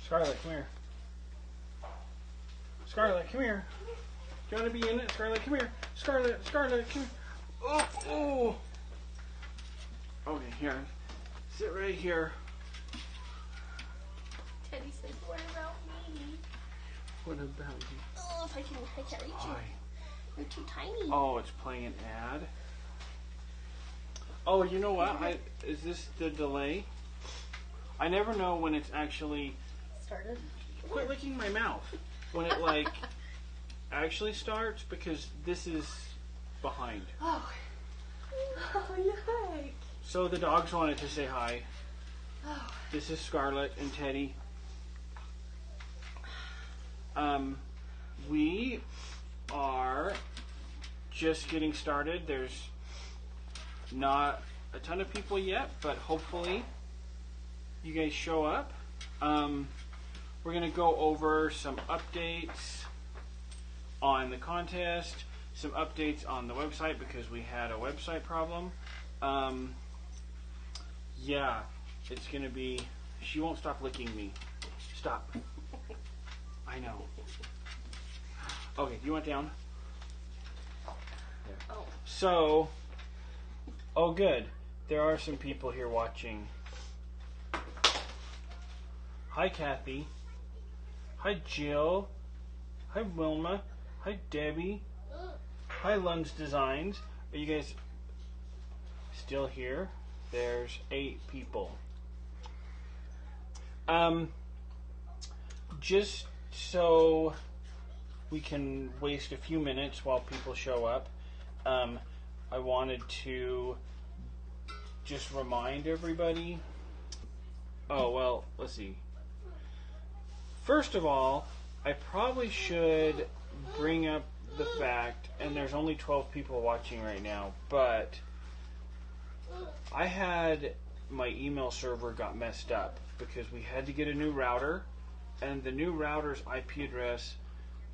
Scarlett, come here. Scarlett, come here. Do you want to be in it? Scarlett, come here. Scarlett, come here. Oh, oh. Okay, here. Sit right here. Teddy says, what about me? What about you? Oh, I can't reach you. You're too tiny. Oh, it's playing an ad. Oh, you know what? Is this the delay? I never know when it's actually started. Quit licking my mouth. When it like actually starts, because this is behind. Oh, yuck. So the dogs wanted to say hi. Oh. This is Scarlett and Teddy. We are just getting started. There's not a ton of people yet, but hopefully you guys show up. We're going to go over some updates on the contest, some updates on the website because we had a website problem. Yeah, it's going to be... She won't stop licking me. Stop. I know. Okay, you want down? There. Oh. So, oh good. There are some people here watching. Hi, Kathy. Hi, Jill. Hi, Wilma. Hi, Debbie. Hi, Lund's Designs. Are you guys still here? There's 8 people. Just so we can waste a few minutes while people show up, I wanted to just remind everybody. Oh, well, let's see. First of all, I probably should bring up the fact, and there's only 12 people watching right now, but I had my email server got messed up because we had to get a new router, and the new router's IP address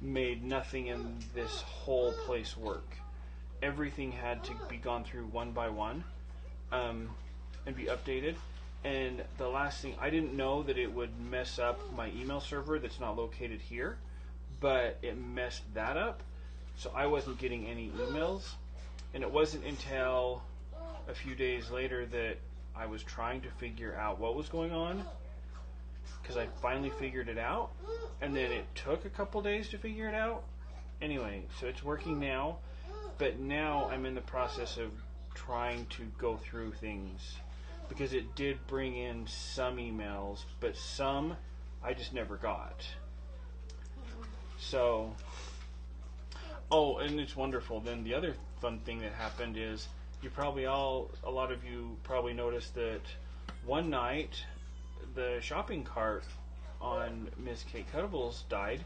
made nothing in this whole place work. Everything had to be gone through one by one and be updated. And the last thing, I didn't know that it would mess up my email server that's not located here, but it messed that up. So I wasn't getting any emails. And it wasn't until a few days later that I was trying to figure out what was going on, because I finally figured it out. And then it took a couple days to figure it out. Anyway, so it's working now. But now I'm in the process of trying to go through things, because it did bring in some emails, but some I just never got. So, oh, and it's wonderful. Then the other fun thing that happened is a lot of you probably noticed that one night the shopping cart on Miss Kate Cuttables died,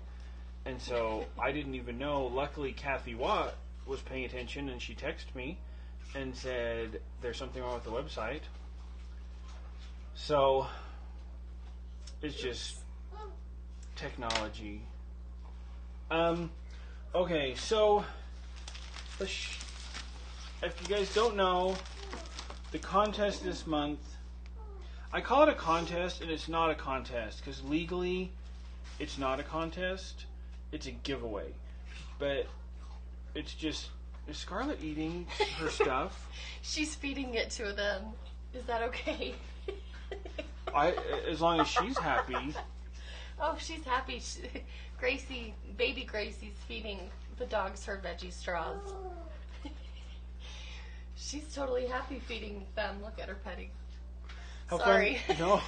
and so I didn't even know. Luckily, Kathy Watt was paying attention, and she texted me and said there's something wrong with the website. So it's just technology. Okay, so if you guys don't know, the contest this month, I call it a contest, and it's not a contest because legally it's not a contest, it's a giveaway. But it's just, is Scarlett eating her stuff? She's feeding it to them. Is that okay? As long as she's happy. Oh, she's happy. Baby Gracie's feeding the dogs her veggie straws. She's totally happy feeding them. Look at her petting. How Sorry. Fun. No.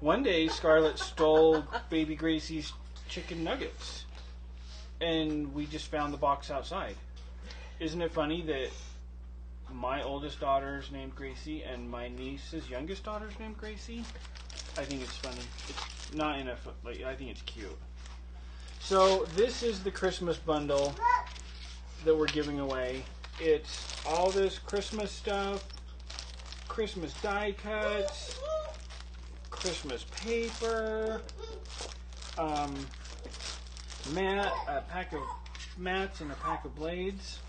One day, Scarlett stole baby Gracie's chicken nuggets, and we just found the box outside. Isn't it funny that my oldest daughter's named Gracie and my niece's youngest daughter's named Gracie? I think it's funny. It's not in a I think it's cute. So this is the Christmas bundle that we're giving away. It's all this Christmas stuff, Christmas die cuts, Christmas paper, a pack of mats and a pack of blades.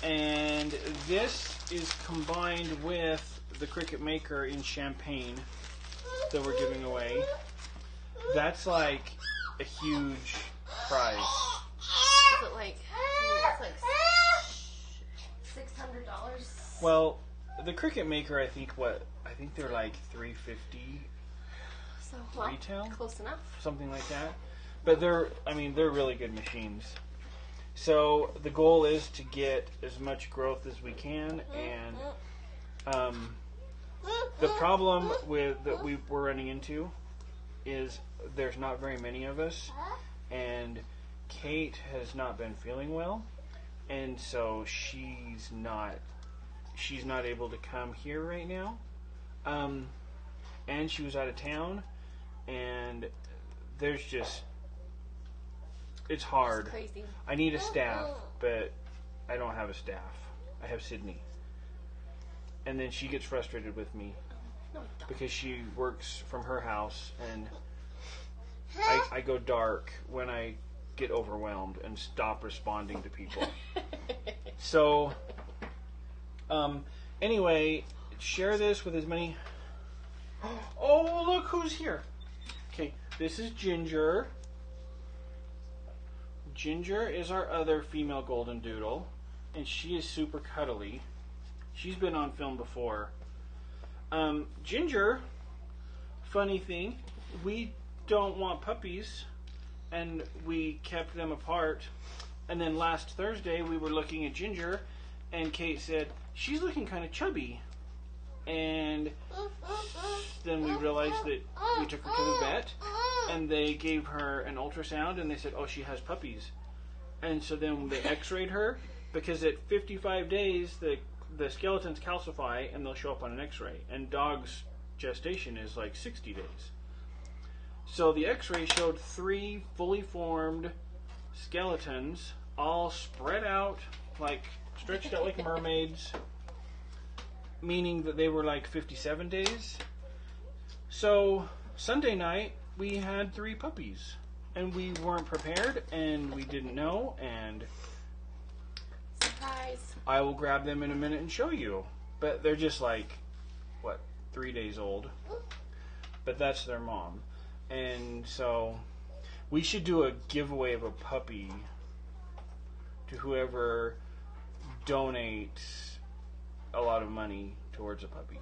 And this is combined with the Cricut Maker in Champagne that we're giving away. That's like a huge prize. Is it like, it's like $600? Well, the Cricut Maker, I think they're like $350 So, well, retail, close enough. something like that. But they're really good machines. So the goal is to get as much growth as we can, and the problem that we're running into is there's not very many of us, and Kate has not been feeling well, and so she's not able to come here right now, and she was out of town, and there's just, it's hard. It's crazy. I need a staff, but I don't have a staff. I have Sydney. And then she gets frustrated with me No, don't. because she works from her house, and I go dark when I get overwhelmed and stop responding to people. So, anyway, share this with as many... Oh, look who's here. Okay, this is Ginger. Ginger is our other female golden doodle, and she is super cuddly. She's been on film before. Ginger, funny thing, we don't want puppies, and we kept them apart. And then last Thursday, we were looking at Ginger, and Kate said, she's looking kind of chubby. And then we realized that we took her to the vet, and they gave her an ultrasound, and they said, oh, she has puppies. And so then they x-rayed her, because at 55 days, the skeletons calcify, and they'll show up on an x-ray. And dogs' gestation is like 60 days. So the x-ray showed 3 fully formed skeletons, all spread out, like stretched out like mermaids, meaning that they were like 57 days. So Sunday night, we had 3 puppies, and we weren't prepared, and we didn't know, and Surprise. I will grab them in a minute and show you. But they're just like, 3 days old. But that's their mom. And so we should do a giveaway of a puppy to whoever donates a lot of money towards a puppy.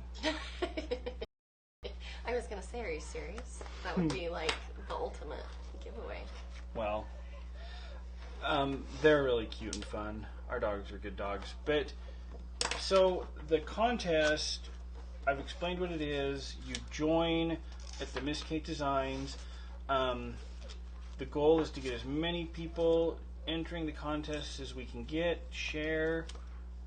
I was going to say, are you serious? That would be like the ultimate giveaway. Well, they're really cute and fun. Our dogs are good dogs. But, so, the contest, I've explained what it is. You join at the Miss Kate Designs. The goal is to get as many people entering the contest as we can get. Share.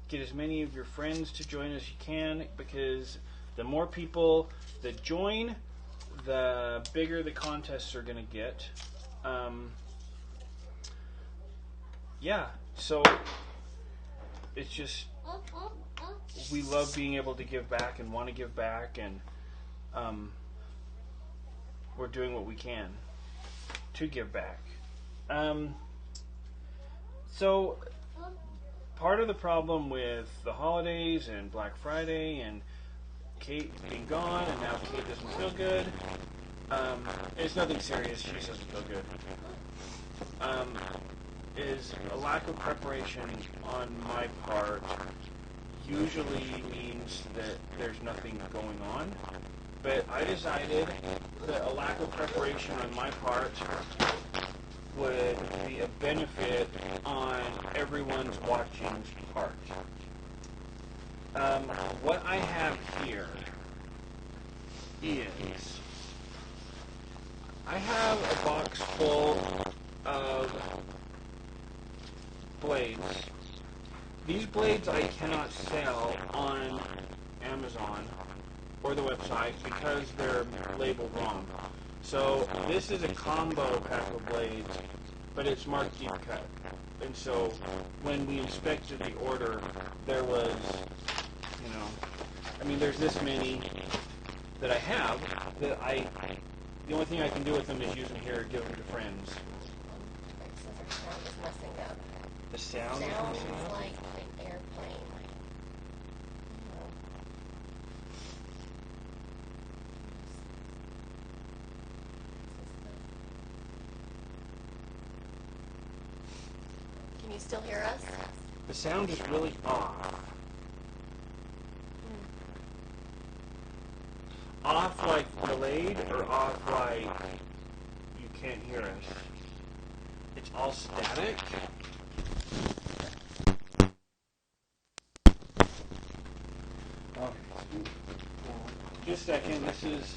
Get as many of your friends to join as you can, because the more people that join, the bigger the contests are going to get. Yeah, so it's just, we love being able to give back and want to give back, and we're doing what we can to give back. So part of the problem with the holidays and Black Friday and Kate being gone, and now Kate doesn't feel good, it's nothing serious, she just doesn't feel good, is a lack of preparation on my part usually means that there's nothing going on. But I decided that a lack of preparation on my part would be a benefit on everyone's watching's part. What I have here is, I have a box full of blades. These blades I cannot sell on Amazon or the website because they're labeled wrong. So this is a combo pack of blades, but it's marked deep cut. And so when we inspected the order, there was, there's this many that I have that the only thing I can do with them is use them here or give them to friends. Sound is messing up. The sound is Sound messing is up? like an airplane. still hear us? The sound is really off. Off like delayed or off like you can't hear us? It's all static? Okay. Just a second, this is...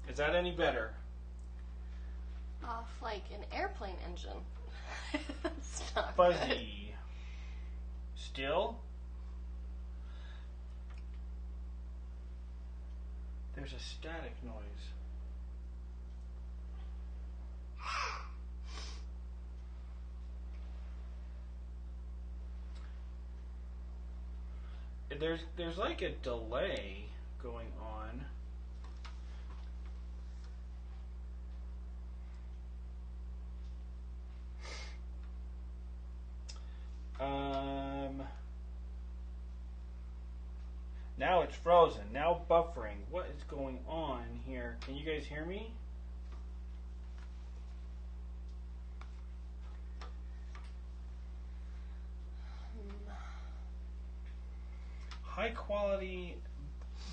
Is that any better? Off like an airplane engine. That's not Fuzzy. good. Still? There's a static noise. There's like a delay going on. Now it's frozen. Now buffering. What is going on here? Can you guys hear me? High quality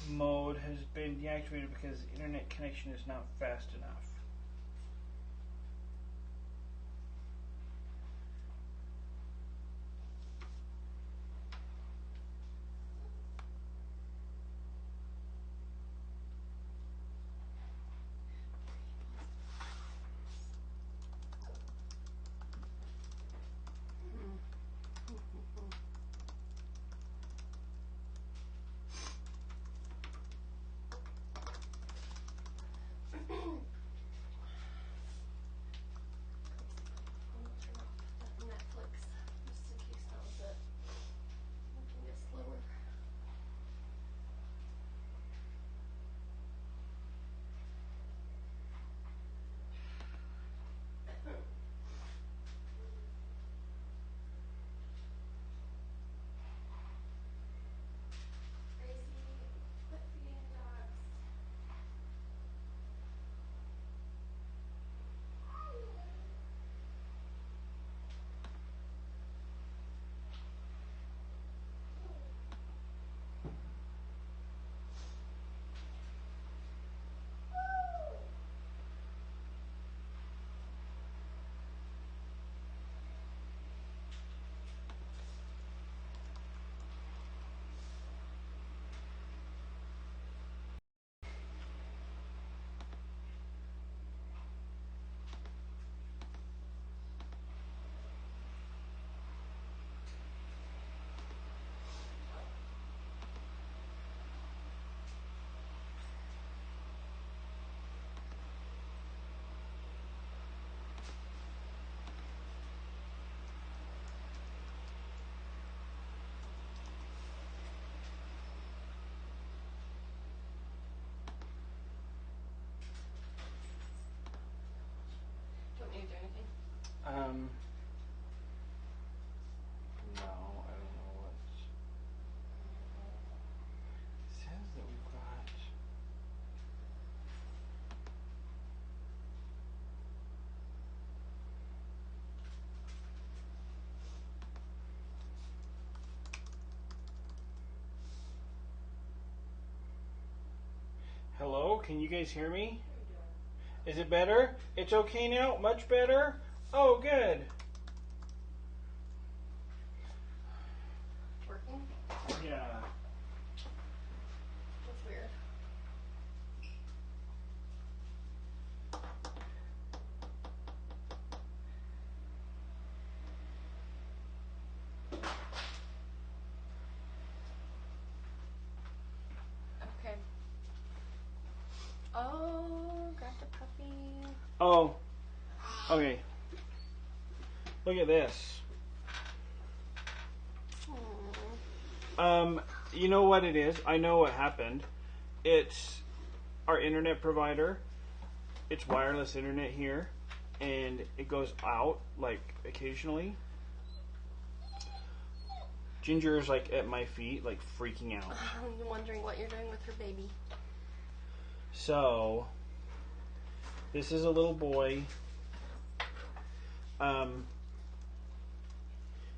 mode has been deactivated because the internet connection is not fast enough. Hello, can you guys hear me? Is it better? It's okay now? Much better? Oh, good. Working? Yeah. That's weird. Okay. Oh, grab the puppy. Oh, okay. Look at this. You know what it is? I know what happened. It's our internet provider. It's wireless internet here, and it goes out like occasionally. Ginger is like at my feet, like freaking out. I'm wondering what you're doing with her baby. So, this is a little boy.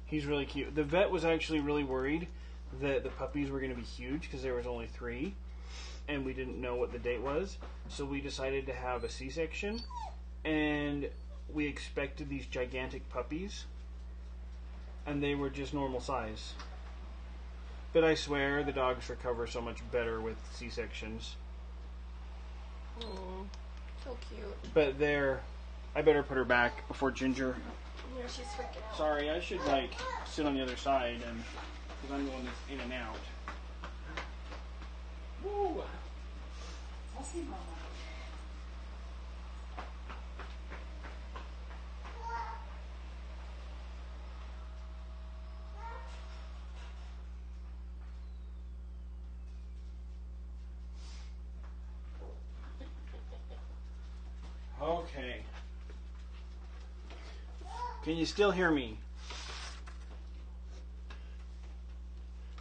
He's really cute. The vet was actually really worried that the puppies were going to be huge because there was only 3, and we didn't know what the date was. So we decided to have a C-section, and we expected these gigantic puppies, and they were just normal size. But I swear the dogs recover so much better with C-sections. So cute. But I better put her back before Ginger. Yeah, she's freaking out. Sorry, I should like sit on the other side and because I'm the one that's in and out. Woo! Okay. Can you still hear me?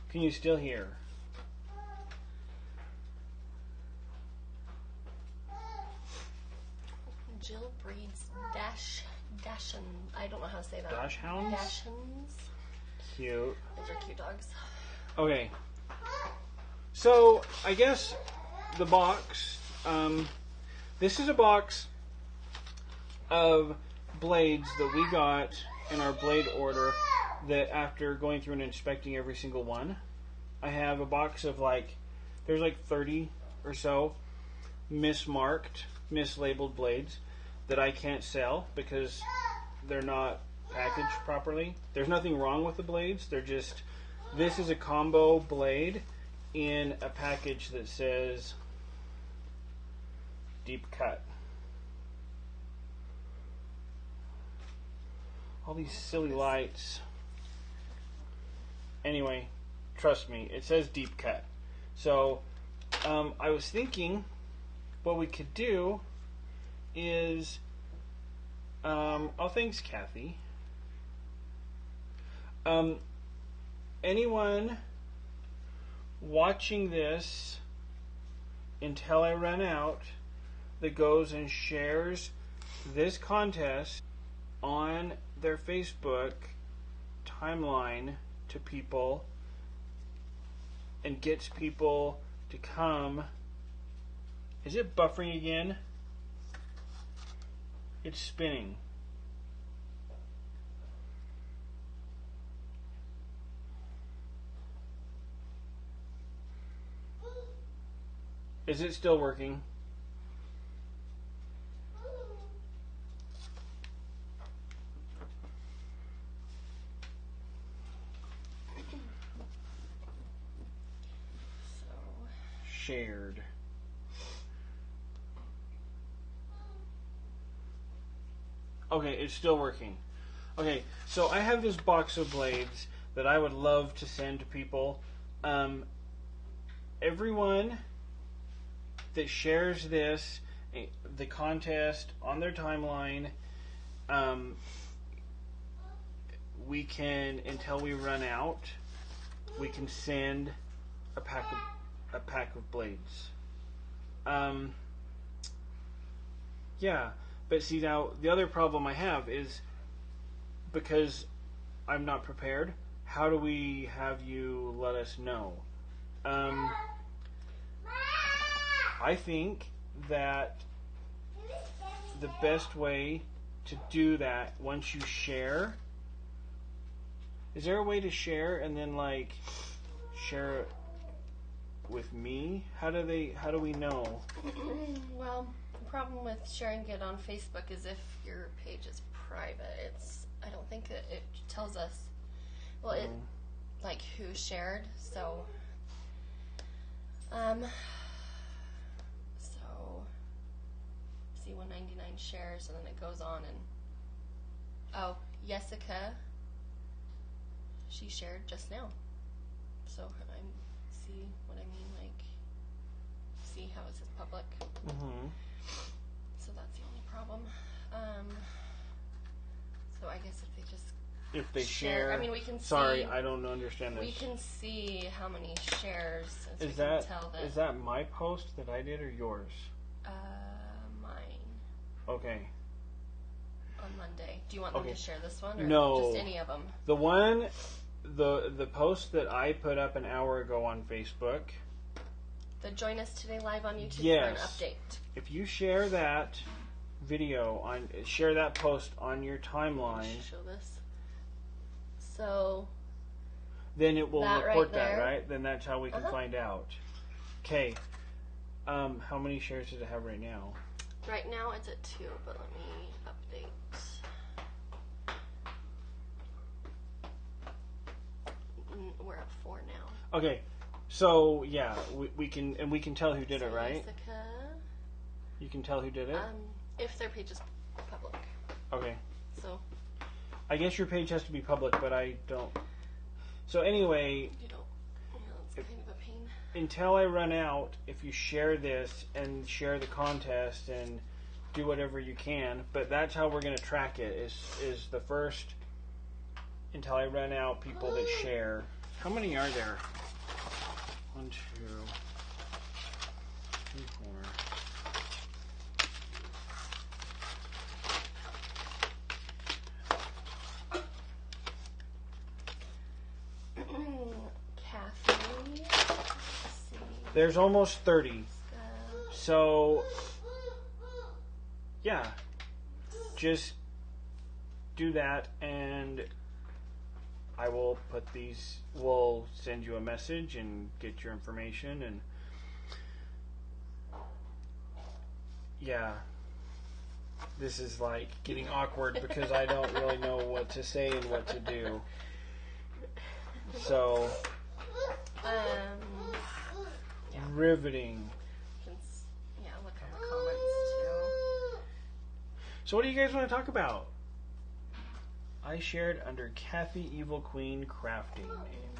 Can you still hear? Jill breeds Dashan. I don't know how to say that. Dachshunds? Dachshunds. Cute. Those are cute dogs. Okay. So, I guess the box, this is a box of blades that we got in our blade order that after going through and inspecting every single one, I have a box of there's like 30 or so mismarked, mislabeled blades that I can't sell because they're not packaged properly. There's nothing wrong with the blades. They're just, this is a combo blade in a package that says deep cut. All these silly lights. Anyway, trust me, it says deep cut. So, I was thinking what we could do is, oh, thanks, Kathy. Anyone watching this until I run out that goes and shares this contest on their Facebook timeline to people and gets people to come. Is it buffering again? It's spinning. Is it still working? Shared. Okay, it's still working. Okay, so I have this box of blades that I would love to send to people. Everyone that shares this, the contest on their timeline, we can, until we run out, we can send a pack of blades. Yeah, but see now the other problem I have is because I'm not prepared. How do we have you let us know? I think that the best way to do that, once you share, is there a way to share and then like share it with me? How do we know? Well, the problem with sharing it on Facebook is if your page is private, I don't think it tells us. Well, it like who shared. So, see 199 shares, and then it goes on and Jessica, she shared just now. So I see what I mean, like see how it says public. Mm-hmm. So that's the only problem. So I guess if they share, I mean, we can. Sorry, see, I don't understand this. We can see how many shares. Is that my post that I did or yours? Mine. Okay. On Monday. Do you want them to share this one or no, just any of them? The one, the post that I put up an hour ago on Facebook. The Join Us Today Live on YouTube yes. for an update. If you share that share that post on your timeline. Show this. So. Then it will report that, there. right? Then that's how we can find out. Okay. How many shares does it have right now? Right now it's at 2, but let me update. We're at 4 now. Okay. So yeah, we can tell who did it, right? Jessica. You can tell who did it? If their page is public. Okay. So. I guess your page has to be public, but I don't. So anyway. You don't. Yeah, it's kind of a pain. Until I run out, if you share this and share the contest and do whatever you can, but that's how we're going to track it. Is the first until I run out people that share. How many are there? 1, 2, 3, 4. Kathy. There's almost 30. So, yeah. Just do that and I will we'll send you a message and get your information and yeah. This is like getting awkward because I don't really know what to say and what to do. So, riveting. Yeah, look at the comments too. So what do you guys want to talk about? I shared under Kathy Evil Queen Crafting name.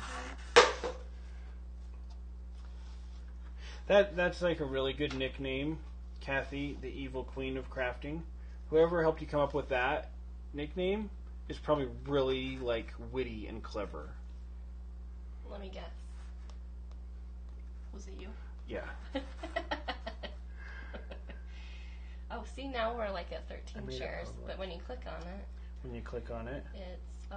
That's like a really good nickname, Kathy, the Evil Queen of Crafting. Whoever helped you come up with that nickname is probably really like witty and clever. Let me guess. Was it you? Yeah. Oh, see, now we're like at 13 shares, but when you click on it, it's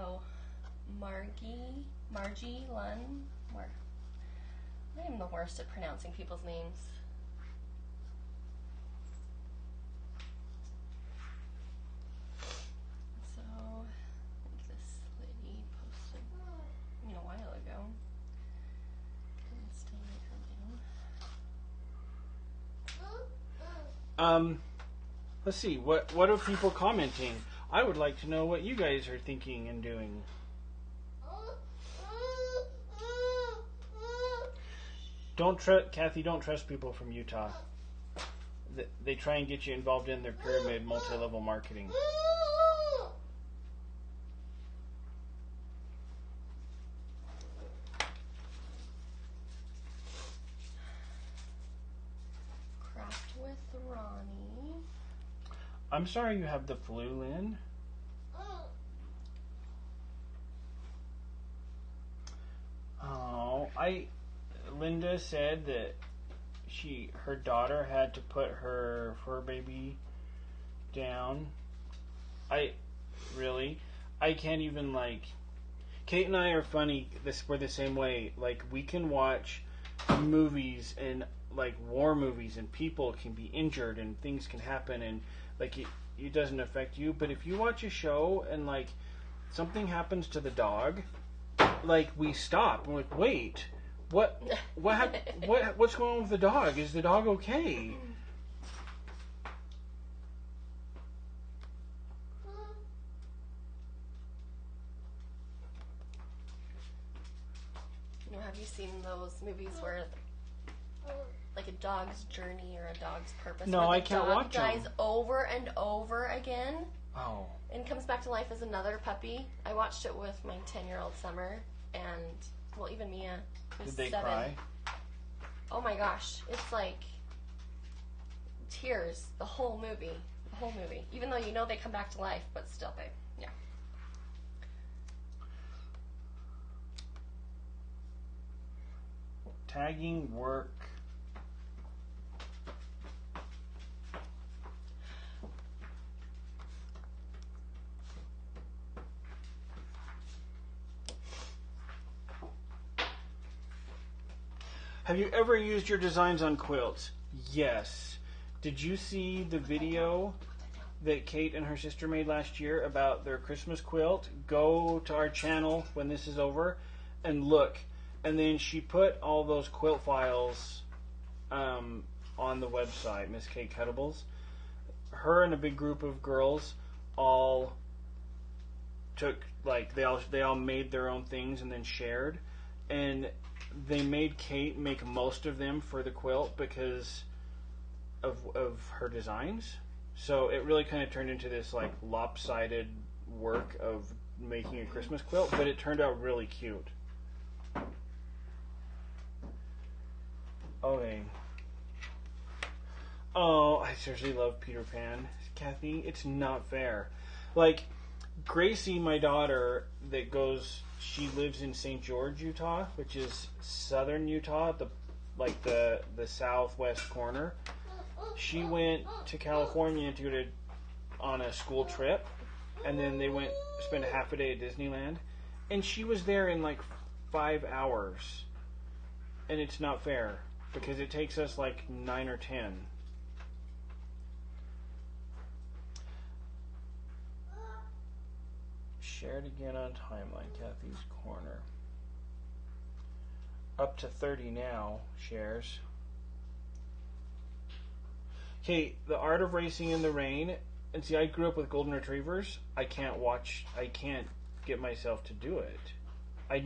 Margie Lund. I am the worst at pronouncing people's names. So, like this lady posted a while ago. Can still make her down. Let's see. What are people commenting? I would like to know what you guys are thinking and doing. Kathy, don't trust people from Utah. They try and get you involved in their pyramid multi-level marketing. Craft with Ronnie. I'm sorry you have the flu, Lynn. Oh, Linda said that her daughter had to put her fur baby down. I can't even Kate and I are funny. We're the same way. Like we can watch movies and like war movies, and people can be injured and things can happen, and like it doesn't affect you. But if you watch a show and like something happens to the dog, like we stop. We're like, wait, what's going on with the dog? Is the dog okay? You know, have you seen those movies where, like, a dog's journey or a dog's purpose? No, where I can't watch them. The dog dies over and over again. Oh. And comes back to life as another puppy. I watched it with my 10-year-old Summer, and, well, even Mia, who's Did they 7. cry? Oh my gosh, it's like tears the whole movie. The whole movie. Even though you know they come back to life, but still, yeah. Tagging work. Have you ever used your designs on quilts? Yes. Did you see the video that Kate and her sister made last year about their Christmas quilt? Go to our channel when this is over and look. And then she put all those quilt files on the website, Miss Kate Cuttables. Her and a big group of girls all took, like, they all made their own things and then shared. And they made Kate make most of them for the quilt because of her designs. So it really kind of turned into this like lopsided work of making a Christmas quilt, but it turned out really cute. Okay. Oh, I seriously love Peter Pan. Kathy, it's not fair. Like, Gracie, my daughter, she lives in St. George, Utah, which is southern Utah, the southwest corner. She went to California to go on a school trip, and then they spent a half a day at Disneyland, and she was there in like 5 hours, and it's not fair because it takes us like 9 or 10. Shared again on timeline, Kathy's corner. Up to 30 now, shares. Okay, the art of racing in the rain. And see, I grew up with golden retrievers. I can't get myself to do it.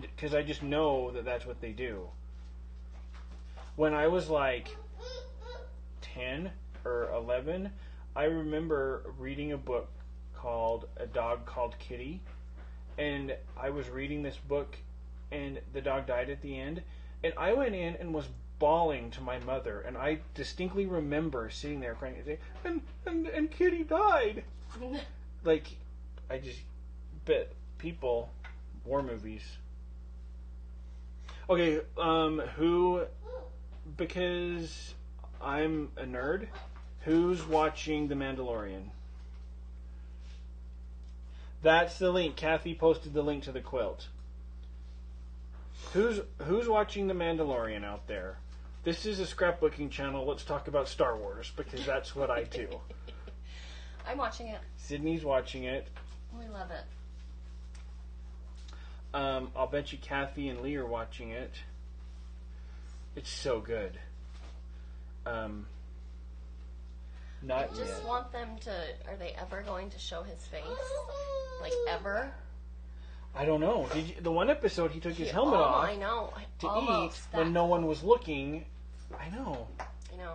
Because I just know that that's what they do. When I was like 10 or 11, I remember reading a book called A Dog Called Kitty. And I was reading this book, and the dog died at the end. And I went in and was bawling to my mother, and I distinctly remember sitting there crying and Kitty died. Like, but people, war movies. Okay, because I'm a nerd, who's watching The Mandalorian? That's the link. Kathy posted the link to the quilt. Who's watching The Mandalorian out there? This is a scrapbooking channel. Let's talk about Star Wars because that's what I do. I'm watching it. Sydney's watching it. We love it. I'll bet you Kathy and Lee are watching it. It's so good. Not I just yet. want them to. Are they ever going to show his face? Like, ever? I don't know. The one episode he took his helmet off I know. to Almost eat when no one was looking. I know. I know.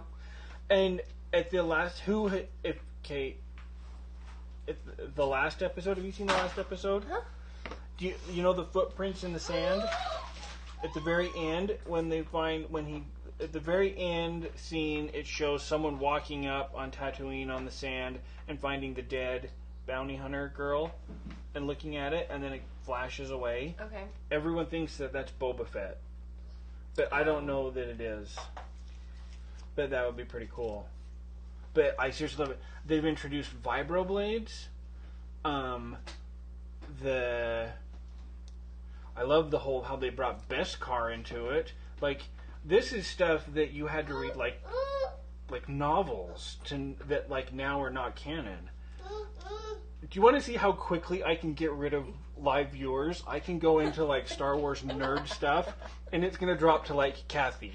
And at the last, the last episode, have you seen the last episode? Huh? Do you know the footprints in the sand? At the very end, at the very end scene, it shows someone walking up on Tatooine on the sand and finding the dead bounty hunter girl and looking at it, and then it flashes away. Okay. Everyone thinks that that's Boba Fett, but I don't know that it is. But that would be pretty cool. But I seriously love it. They've introduced vibroblades. I love the whole how they brought Beskar into it. Like, This is stuff that you had to read like novels that like now are not canon. Do you want to see how quickly I can get rid of live viewers? I can go into like Star Wars nerd stuff, and it's gonna drop to like Kathy.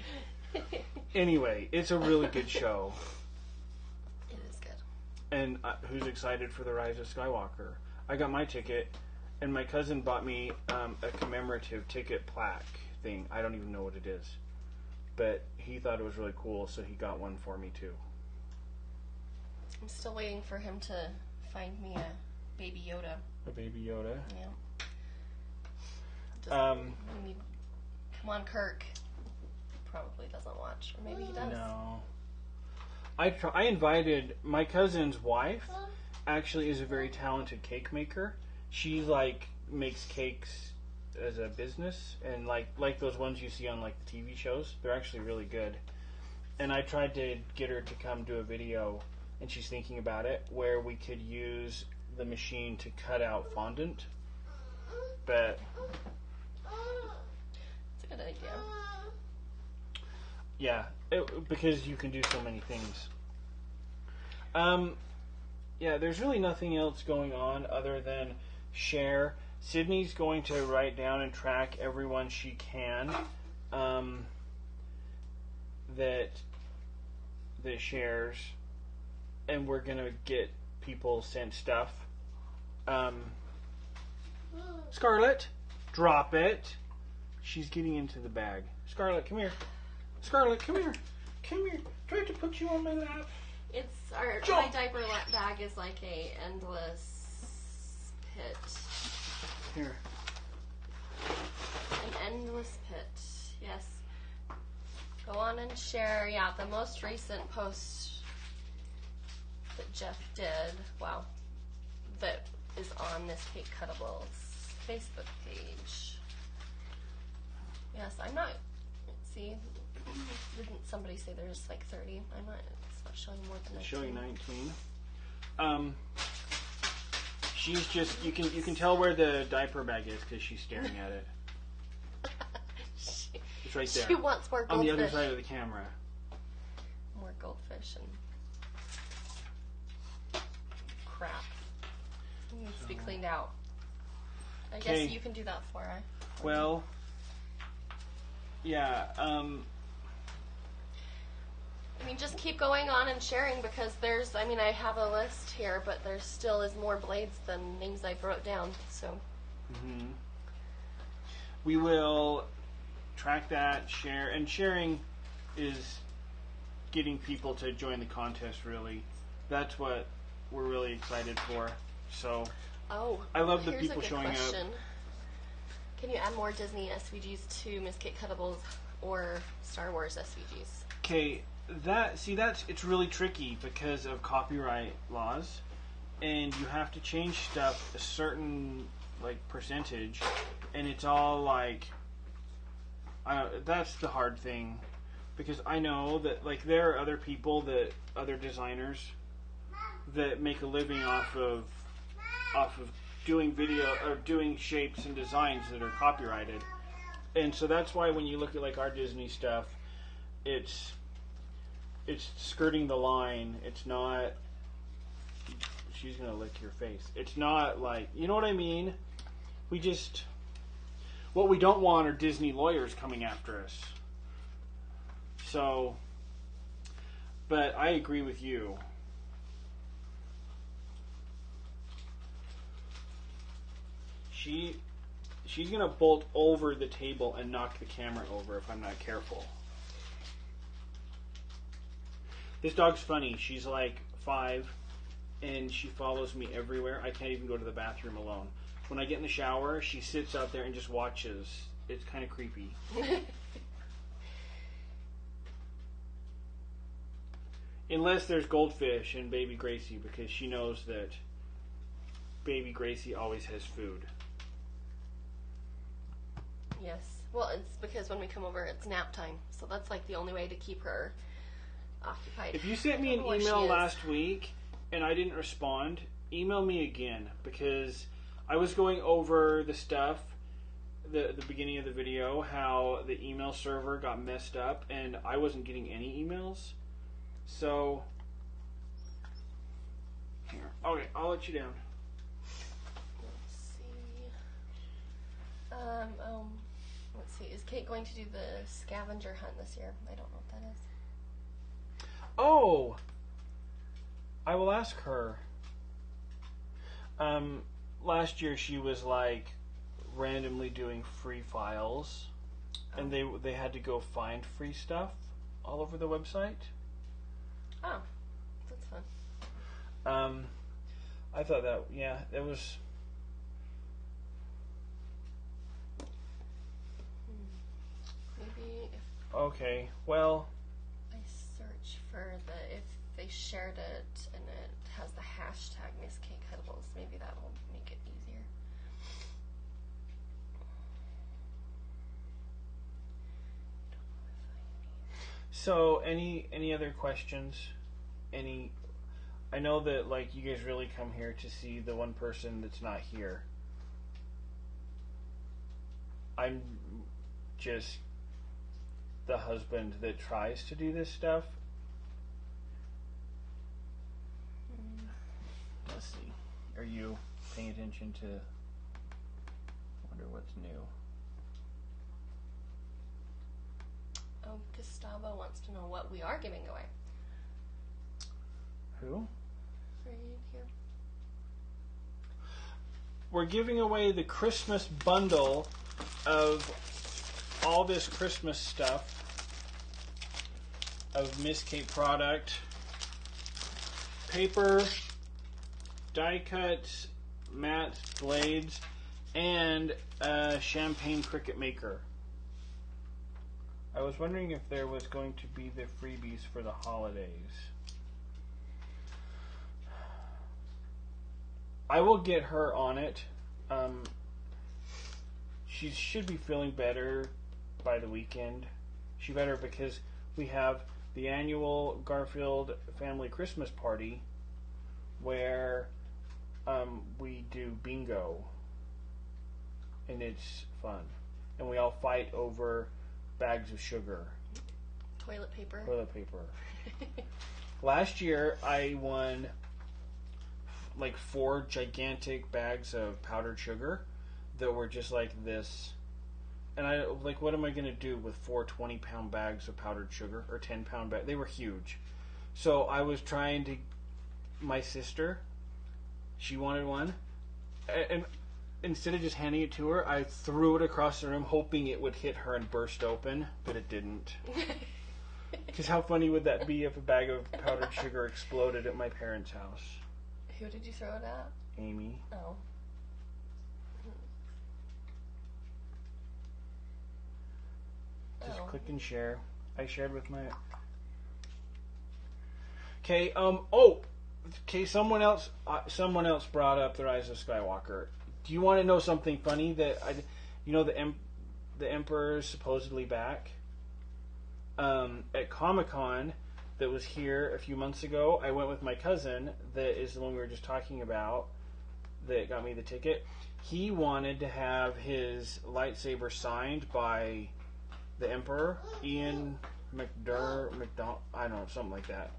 Anyway, it's a really good show. It is good. And who's excited for the Rise of Skywalker? I got my ticket, and my cousin bought me a commemorative ticket plaque thing. I don't even know what it is, but he thought it was really cool, so he got one for me too. I'm still waiting for him to find me a Baby Yoda. A Baby Yoda? Yeah. We need, come on, Kirk. Probably doesn't watch, or maybe he does. No. I invited my cousin's wife. Actually, is a very talented cake maker. She like makes cakes as a business, and like those ones you see on like the TV shows. They're actually really good. And I tried to get her to come do a video, and she's thinking about it, where we could use the machine to cut out fondant. But it's a good idea. Yeah, because you can do so many things. Yeah, there's really nothing else going on other than share. Sydney's going to write down and track everyone she can that shares, and we're gonna get people sent stuff. Scarlett, drop it. She's getting into the bag. Scarlett, come here. Scarlett, come here. Come here. Try to put you on my lap. It's my diaper bag is like a endless pit. Here. An endless pit. Yes. Go on and share. Yeah, the most recent post that Jeff did. Wow. That is on Miss Kate Cuttable's Facebook page. Yes, I'm not. Let's see. Didn't somebody say there's like 30? I'm not. It's not showing more than 19. It's showing 19. She's just. You can tell where the diaper bag is because she's staring at it. It's right there. She wants more goldfish. On the other side of the camera. More goldfish and crap. It needs to be cleaned out. I guess you can do that for her. Well, yeah. I mean, just keep going on and sharing because there's, I mean, I have a list here, but there still is more blades than names I wrote down, so. Mm-hmm. We will track that, share, and sharing is getting people to join the contest, really. That's what we're really excited for, so. Oh, I love the people showing question. up. Can you add more Disney SVGs to Miss Kate Cuttable's or Star Wars SVGs? Okay. It's really tricky because of copyright laws, and you have to change stuff a certain like percentage, and it's all like that's the hard thing, because I know that like there are other designers that make a living off of doing video or doing shapes and designs that are copyrighted, and so that's why when you look at like our Disney stuff, it's skirting the line. It's not. She's gonna lick your face. It's not like, you know what I mean? What we don't want are Disney lawyers coming after us. So, but I agree with you. She's gonna bolt over the table and knock the camera over if I'm not careful. This dog's funny. She's like 5, and she follows me everywhere. I can't even go to the bathroom alone. When I get in the shower, she sits out there and just watches. It's kind of creepy. Unless there's goldfish and baby Gracie, because she knows that baby Gracie always has food. Yes. Well, it's because when we come over, it's nap time. So that's like the only way to keep her occupied. If you sent me an email last week and I didn't respond, email me again, because I was going over the stuff the beginning of the video how the email server got messed up and I wasn't getting any emails. So here, okay, I'll let you down. Let's see. Let's see. Is Kate going to do the scavenger hunt this year? I don't know what that is. Oh, I will ask her. Last year she was like randomly doing free files, and they had to go find free stuff all over the website. Oh, that's fun. I thought that it was. Maybe if Okay, well. I search for if they shared it and it has the hashtag Miss Kate Cuddles, maybe that will make it easier. So, any other questions? I know that like you guys really come here to see the one person that's not here. I'm just the husband that tries to do this stuff. Let's see. Are you paying attention to? Wonder what's new. Oh, Gustavo wants to know what we are giving away. Who? Right here. We're giving away the Christmas bundle of all this Christmas stuff of Miss Kate product. Paper, die cuts, mats, blades, and a Champagne Cricut Maker. I was wondering if there was going to be the freebies for the holidays. I will get her on it. She should be feeling better by the weekend. She better because we have the annual Garfield family Christmas party where we do bingo. And it's fun. And we all fight over bags of sugar. Toilet paper. Toilet paper. Last year I won like 4 gigantic bags of powdered sugar that were just like this. And I like, what am I going to do with 4 20-pound bags of powdered sugar or 10-pound bags? They were huge. So I was trying to. My sister, she wanted one, and instead of just handing it to her, I threw it across the room, hoping it would hit her and burst open, but it didn't. Because how funny would that be if a bag of powdered sugar exploded at my parents' house? Who did you throw it at? Amy. Oh. Just click and share. I shared with my. Okay. Okay. Someone else brought up the Rise of Skywalker. Do you want to know something funny? The Emperor is supposedly back. At Comic-Con that was here a few months ago, I went with my cousin, that is the one we were just talking about, that got me the ticket. He wanted to have his lightsaber signed by the Emperor, Ian McDonald, I don't know, something like that.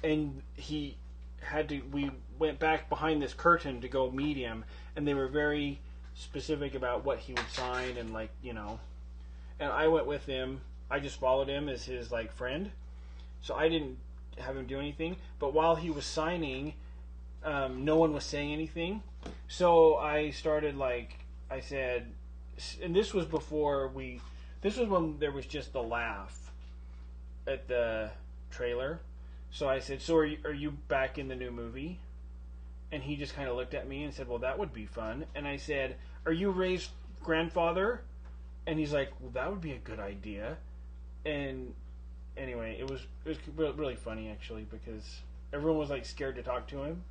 And we went back behind this curtain to go meet him, and they were very specific about what he would sign, and and I went with him. I just followed him as his friend, so I didn't have him do anything. But while he was signing, no one was saying anything. So I started I said, and this was before this was when there was just the laugh at the trailer. So I said, so are you back in the new movie? And he just kind of looked at me and said, well, that would be fun. And I said, are you Rey's grandfather? And he's like, well, that would be a good idea. And anyway, it was really funny, actually, because everyone was scared to talk to him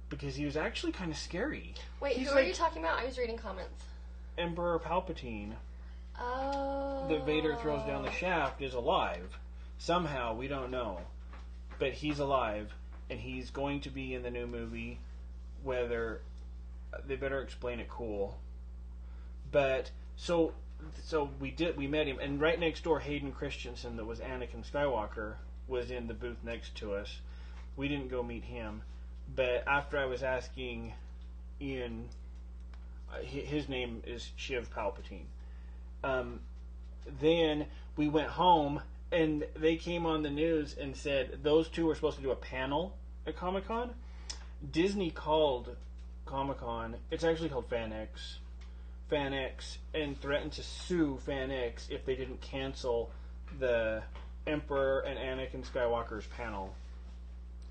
because he was actually kind of scary. Wait, who are you talking about? I was reading comments. Emperor Palpatine. Oh. That Vader throws down the shaft is alive. Somehow, we don't know. But he's alive, and he's going to be in the new movie. Whether they better explain it cool. But so we met him, and right next door, Hayden Christensen, that was Anakin Skywalker, was in the booth next to us. We didn't go meet him, but after I was asking Ian, his name is Shiv Palpatine. Then we went home, and they came on the news and said those two were supposed to do a panel at Comic-Con. Disney called Comic-Con. It's actually called FanX, and threatened to sue FanX if they didn't cancel the Emperor and Anakin Skywalker's panel.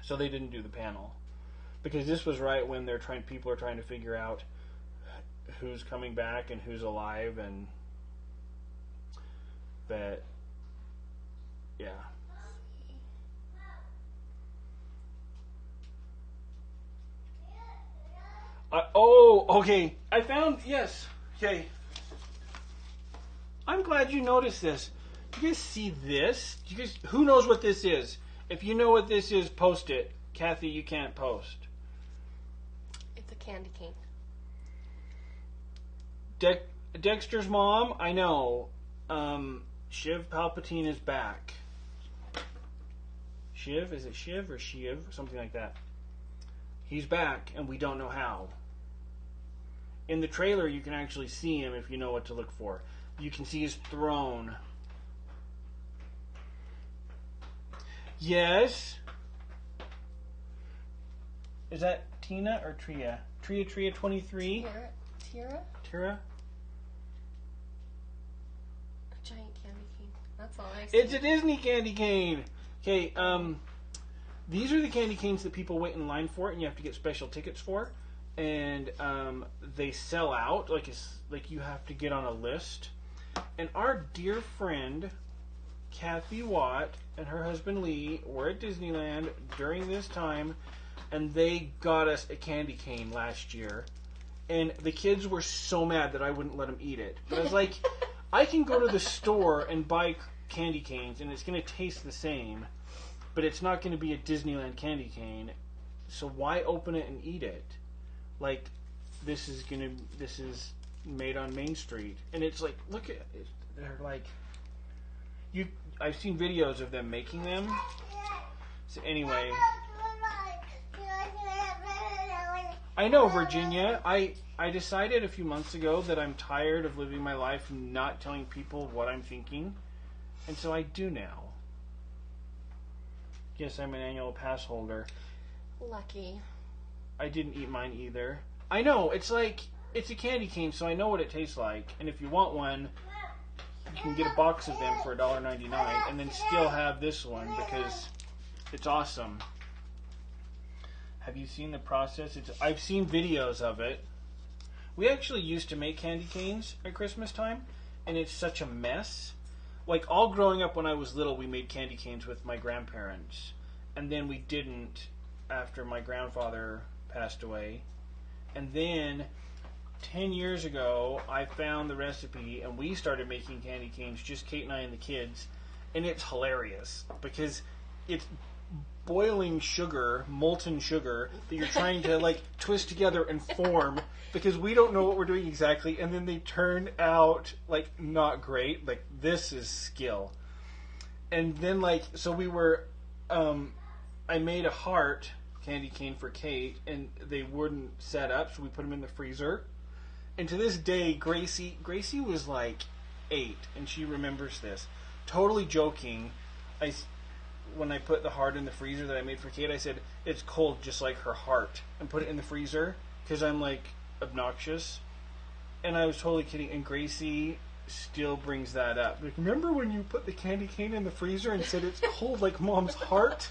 So they didn't do the panel because this was right when people are trying to figure out who's coming back and who's alive, and that, yeah. Okay. I found, yes. Okay. I'm glad you noticed this. Do you guys see this? Who knows what this is? If you know what this is, post it. Kathy, you can't post. It's a candy cane. Dexter's mom, I know. Shiv Palpatine is back. Shiv? Is it Shiv or Shiv? Something like that. He's back, and we don't know how. In the trailer, you can actually see him if you know what to look for. You can see his throne. Yes. Is that Tina or Tria? Tria 23? Tira? A giant candy cane. That's all I see. It's a Disney candy cane. Okay, these are the candy canes that people wait in line for, and you have to get special tickets for. And they sell out. Like you have to get on a list. And our dear friend Kathy Watt and her husband Lee were at Disneyland during this time, and they got us a candy cane last year. And the kids were so mad that I wouldn't let them eat it. But I was like, I can go to the store and buy candy canes, and it's going to taste the same, but it's not going to be a Disneyland candy cane. So why open it and eat it? Like, this is made on Main Street, and it's like, look at it. They're like, I've seen videos of them making them. So anyway, I know, Virginia. I decided a few months ago that I'm tired of living my life not telling people what I'm thinking, and so I do now. Yes, I'm an annual pass holder. Lucky. I didn't eat mine either. I know, it's like, it's a candy cane, so I know what it tastes like. And if you want one, you can get a box of them for $1.99 and then still have this one because it's awesome. Have you seen the process? I've seen videos of it. We actually used to make candy canes at Christmas time, and it's such a mess. Like, all growing up when I was little, we made candy canes with my grandparents. And then we didn't after my grandfather passed away. And then 10 years ago, I found the recipe, and we started making candy canes, just Kate and I and the kids. And it's hilarious because it's boiling sugar, molten sugar, that you're trying to like twist together and form, because we don't know what we're doing exactly, and then they turn out like not great. Like, this is skill. And then so we were, I made a heart candy cane for Kate, and they wouldn't set up, so we put them in the freezer. And to this day, Gracie was like 8, and she remembers this. Totally joking, when I put the heart in the freezer that I made for Kate, I said, it's cold just like her heart, and put it in the freezer, because I'm like obnoxious. And I was totally kidding, and Gracie still brings that up. Like, remember when you put the candy cane in the freezer and said it's cold like Mom's heart?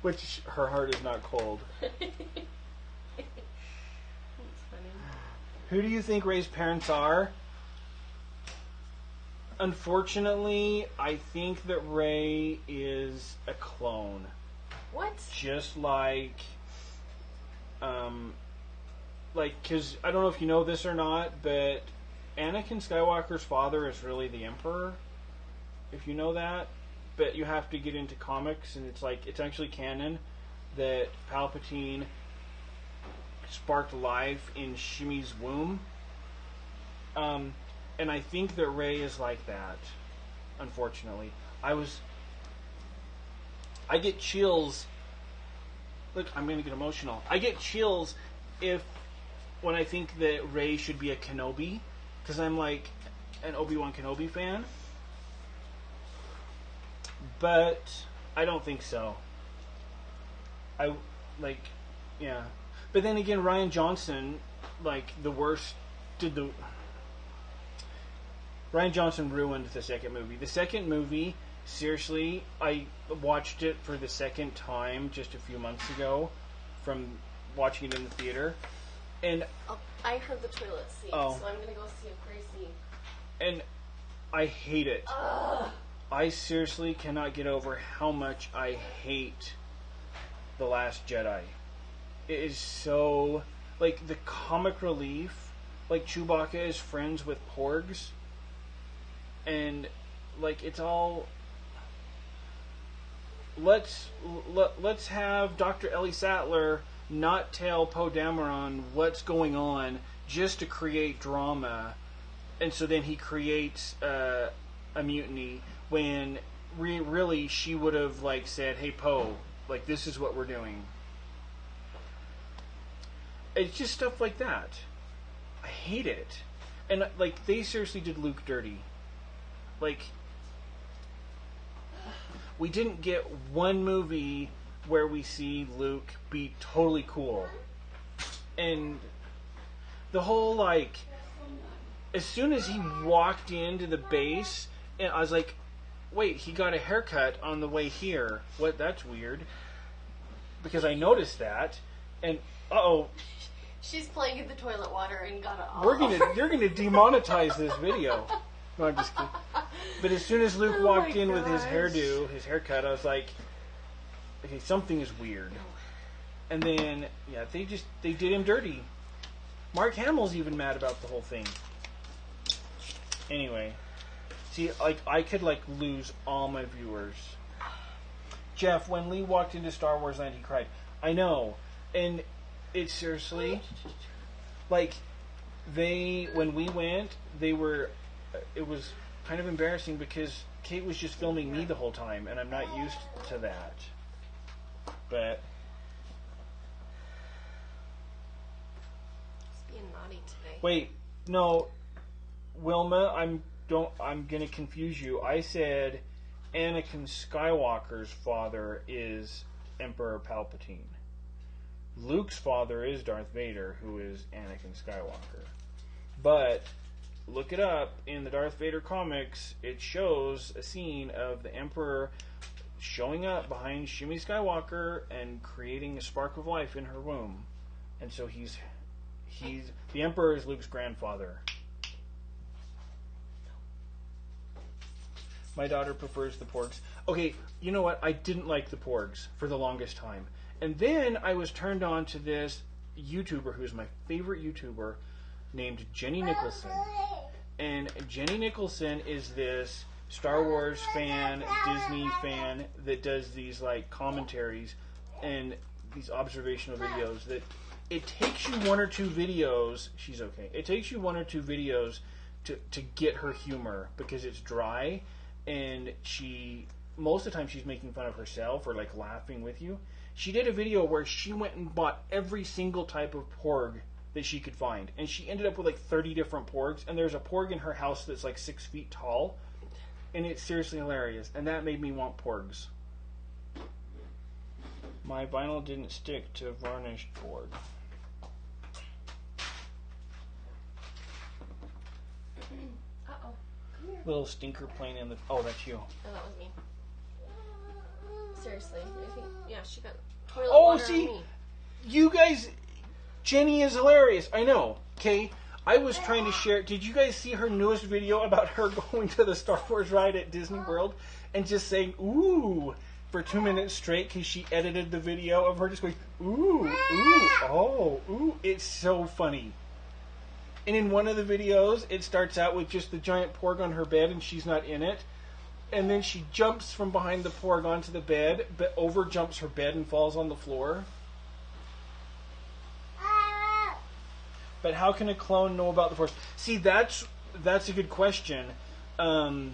Which, her heart is not cold. That's funny. Who do you think Ray's parents are? Unfortunately, I think that Ray is a clone. What? Just like, because I don't know if you know this or not, but Anakin Skywalker's father is really the Emperor, if you know that. But you have to get into comics, and it's actually canon that Palpatine sparked life in Shmi's womb. And I think that Rey is like that, unfortunately. I get chills. Look, I'm going to get emotional. I get chills when I think that Rey should be a Kenobi, because I'm like an Obi-Wan Kenobi fan. But I don't think so. Yeah. But then again, Rian Johnson, Rian Johnson ruined the second movie. The second movie, seriously, I watched it for the second time just a few months ago from watching it in the theater. And I heard the toilet seat, so I'm going to go see if Gracie... And I hate it. Ugh. I seriously cannot get over how much I hate The Last Jedi. It is so... Like, the comic relief, like Chewbacca is friends with porgs, and, like, it's all... Let's have Dr. Ellie Sattler not tell Poe Dameron what's going on just to create drama, and so then he creates a mutiny when really she would have like said, "Hey Poe, like this is what we're doing." It's just stuff like that. I hate it, and like they seriously did Luke dirty. Like we didn't get one movie where we see Luke be totally cool. And the whole, like, as soon as he walked into the base, and I was like, wait, he got a haircut on the way here. What? That's weird. Because I noticed that, and, uh-oh. She's playing in the toilet water and got it off. You're gonna demonetize this video. No, I'm just kidding. But as soon as Luke walked in with his hairdo, his haircut, I was like, okay, something is weird. And then, yeah, they did him dirty. Mark Hamill's even mad about the whole thing. Anyway, see, like, I could, like, lose all my viewers. Jeff, when Lee walked into Star Wars Land, he cried. I know. And it's seriously, like, when we went, it was kind of embarrassing because Kate was just filming me the whole time, and I'm not used to that. But He's being naughty today. Wait, no, Wilma, I'm gonna confuse you. I said Anakin Skywalker's father is Emperor Palpatine. Luke's father is Darth Vader, who is Anakin Skywalker. But look it up in the Darth Vader comics. It shows a scene of the Emperor showing up behind Shmi Skywalker and creating a spark of life in her womb. And so he's the Emperor is Luke's grandfather. My daughter prefers the porgs. Okay, you know what? I didn't like the porgs for the longest time. And then I was turned on to this YouTuber who's my favorite YouTuber named Jenny Nicholson. And Jenny Nicholson is this Star Wars fan, Disney fan that does these like commentaries and these observational videos that it takes you one or two videos. She's okay. It takes you one or two videos to get her humor because it's dry, and most of the time she's making fun of herself or like laughing with you. She did a video where she went and bought every single type of porg that she could find, and she ended up with like 30 different porgs, and there's a porg in her house that's like 6 feet tall, and it's seriously hilarious, and that made me want porgs. My vinyl didn't stick to varnished board. Uh-oh. Come here. Little stinker playing in the... Oh, that's you. Oh, that was me. Seriously. I think, yeah, she got toilet water on me. You guys... Jenny is hilarious. I know. Okay? I was trying to share... Did you guys see her newest video about her going to the Star Wars ride at Disney World and just saying, ooh, for 2 minutes straight because she edited the video of her just going, ooh, ooh, oh, ooh. It's so funny. And in one of the videos, it starts out with just the giant porg on her bed and she's not in it. And then she jumps from behind the porg onto the bed, but over jumps her bed and falls on the floor. But how can a clone know about the Force? See, that's a good question. That's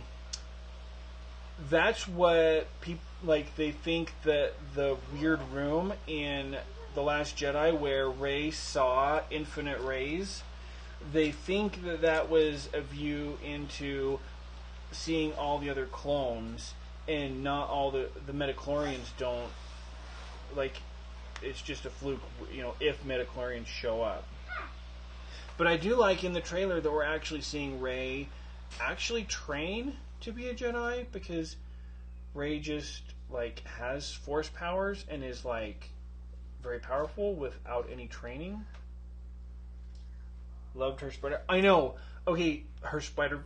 what people like. They think that the weird room in The Last Jedi where Rey saw infinite rays, they think that that was a view into seeing all the other clones, and not all the midichlorians don't. Like, it's just a fluke, if midichlorians show up. But I do like in the trailer that we're actually seeing Rey actually train to be a Jedi, because Rey just has Force powers and is very powerful without any training. Loved her spider. I know. Okay, her spider.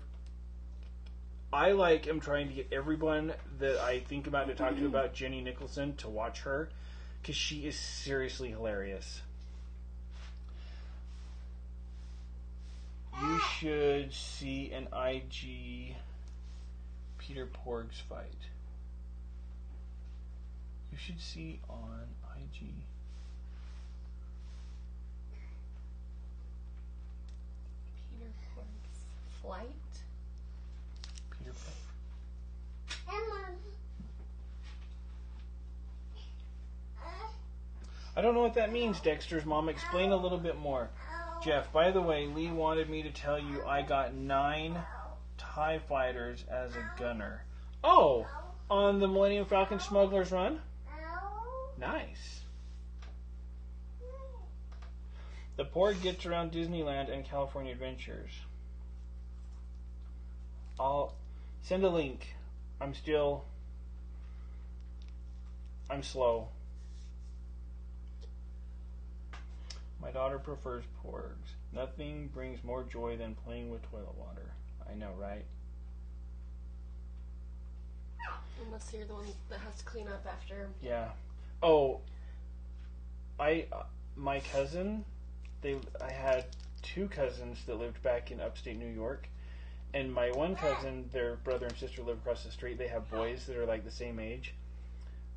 I am trying to get everyone that I think about to talk to about Jenny Nicholson to watch her, because she is seriously hilarious. You should see an IG Peter Porgs fight. You should see on IG. Peter Porgs flight? Peter Porg. I don't know what that means, Dexter's mom. Explain a little bit more. Jeff, by the way, Lee wanted me to tell you I got 9 TIE fighters as a gunner. Oh, on the Millennium Falcon Smuggler's Run? Nice. The Porg gets around Disneyland and California Adventures. I'll send a link. I'm slow. My daughter prefers Porgs. Nothing brings more joy than playing with toilet water. I know, right? Unless you're the one that has to clean up after. Yeah. Oh, my cousin, I had 2 cousins that lived back in upstate New York, and my one cousin, their brother and sister live across the street. They have boys that are the same age.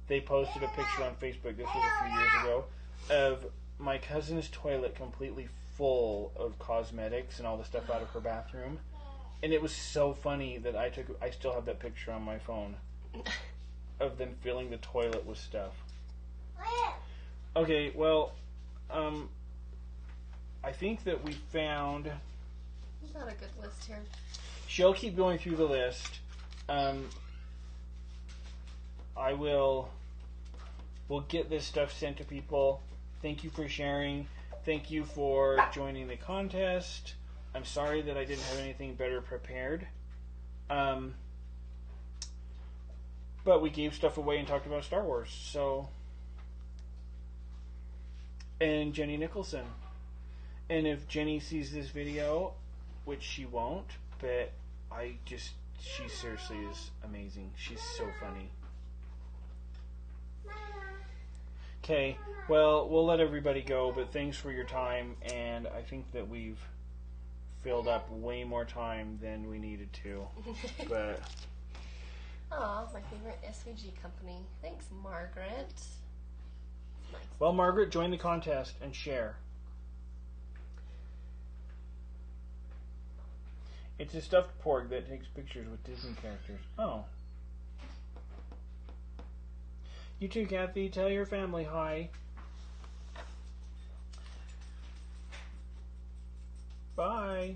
They posted a picture on Facebook, this was a few years ago, of my cousin's toilet completely full of cosmetics and all the stuff out of her bathroom. And it was so funny that I still have that picture on my phone of them filling the toilet with stuff. Okay, well, I think that we found... Not a good list here. She'll keep going through the list. We'll get this stuff sent to people. Thank you for sharing. Thank you for joining the contest. I'm sorry that I didn't have anything better prepared. But we gave stuff away and talked about Star Wars. So, and Jenny Nicholson. And if Jenny sees this video, which she won't, but she seriously is amazing. She's so funny. Okay, well, we'll let everybody go, but thanks for your time, and I think that we've filled up way more time than we needed to. But Aw, my favorite SVG company. Thanks, Margaret. Nice. Well, Margaret, join the contest and share. It's a stuffed porg that takes pictures with Disney characters. Oh. You too, Kathy. Tell your family hi. Bye.